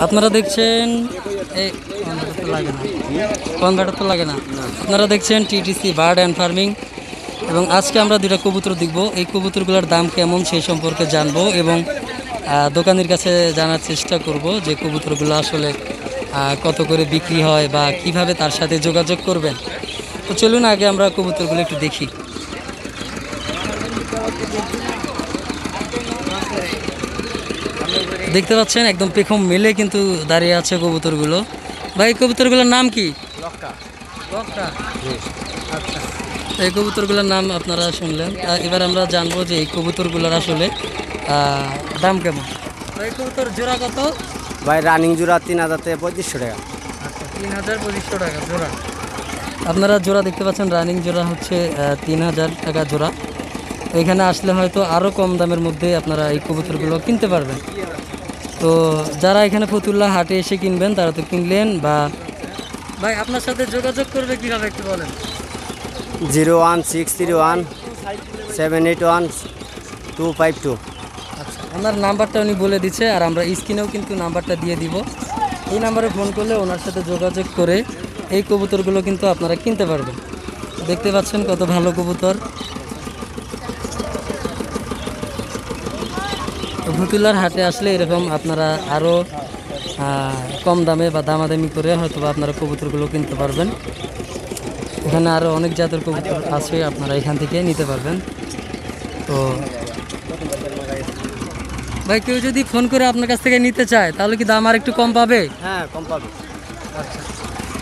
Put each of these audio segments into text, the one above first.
আপনারা দেখছেন এই কনভার্টার তো লাগে না। আপনারা দেখছেন টিটিসি বার্ড অ্যান্ড ফার্মিং এবং আজকে আমরা দুটা কবুতর দেখব। এই কবুতরগুলোর দাম কেমন সেই সম্পর্কে জানবো এবং দোকানের কাছে জানার চেষ্টা করব যে কবুতরগুলো আসলে কত করে বিক্রি হয় বা কিভাবে তার সাথে যোগাযোগ করবেন। তো চলুন আগে আমরা কবুতরগুলো একটু দেখি। দেখতে পাচ্ছেন একদম পেখম মেলে কিন্তু দাঁড়িয়ে আছে কবুতরগুলো। ভাই কবুতরগুলোর নাম কি? লক্কা। আচ্ছা, এই কবুতরগুলোর নাম আপনারা শুনলেন। এবার আমরা জানবো যে এই কবুতরগুলোর আসলে দাম কেমন। এই কবুতর জোড়া কত? ভাই রানিং জোড়া 3000 থেকে 3500 টাকা। আচ্ছা, 3000-2500 টাকা জোড়া। আপনারা জোড়া দেখতে পাচ্ছেন, রানিং জোড়া হচ্ছে 3000 টাকা জোড়া। তো এখানে আসলে হয়তো আরও কম দামের মধ্যে আপনারা এই কবুতরগুলো কিনতে পারবেন। তো যারা এখানে ফতুল্লা হাটে এসে কিনবেন তারা তো কিনলেন, বা ভাই আপনার সাথে যোগাযোগ করবে কীভাবে একটু বলেন। 01631 781 252। আচ্ছা, ওনার নাম্বারটা উনি বলে দিচ্ছে আর আমরা স্ক্রিনেও কিন্তু নাম্বারটা দিয়ে দিব। এই নাম্বারে ফোন করলে ওনার সাথে যোগাযোগ করে এই কবুতরগুলো কিন্তু আপনারা কিনতে পারবেন। দেখতে পাচ্ছেন কত ভালো কবুতর। ফতুল্লার হাটে আসলে এরকম আপনারা আরও কম দামে বা দামাদামি করে হয়তো বা আপনারা কবুতরগুলো কিনতে পারবেন। এখানে আরও অনেক জাতের কবুতর আছে, আপনারা এখান থেকে নিতে পারবেন। তো ভাই কেউ যদি ফোন করে আপনার কাছ থেকে নিতে চায় তাহলে কি দাম আর একটু কম পাবে? হ্যাঁ, কম পাবে। আচ্ছা,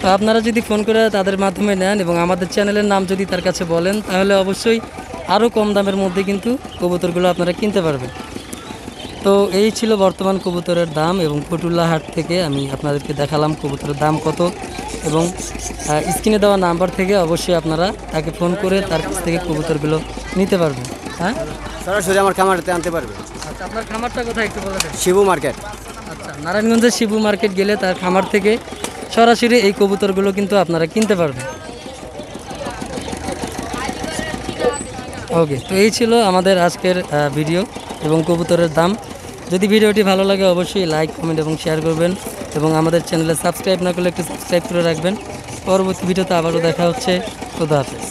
তো আপনারা যদি ফোন করে তাদের মাধ্যমে নেন এবং আমাদের চ্যানেলের নাম যদি তার কাছে বলেন তাহলে অবশ্যই আরও কম দামের মধ্যে কিন্তু কবুতরগুলো আপনারা কিনতে পারবেন। তো এই ছিল বর্তমান কবুতরের দাম এবং ফতুল্লা হাট থেকে আমি আপনাদেরকে দেখালাম কবুতরের দাম কত, এবং স্ক্রিনে দেওয়া নাম্বার থেকে অবশ্যই আপনারা তাকে ফোন করে তার কাছ থেকে কবুতরগুলো নিতে পারবেন। হ্যাঁ, সরাসরি আমার খামারেতে আনতে পারবে। আচ্ছা, আপনার খামারটা কোথায় একটু বলে দেন। শিবু মার্কেট। আচ্ছা, নারায়ণগঞ্জের শিবু মার্কেট গেলে তার খামার থেকে সরাসরি এই কবুতরগুলো কিন্তু আপনারা কিনতে পারবেন। ওকে, তো এই ছিল আমাদের আজকের ভিডিও এবং কবুতরের দাম। যদি ভিডিওটি ভালো লাগে অবশ্যই লাইক, কমেন্ট এবং শেয়ার করবেন এবং আমাদের চ্যানেলে সাবস্ক্রাইব না করলে একটু সাবস্ক্রাইব করে রাখবেন। পরবর্তী ভিডিওতে আবারও দেখা হচ্ছে। খোদা হাফেজ।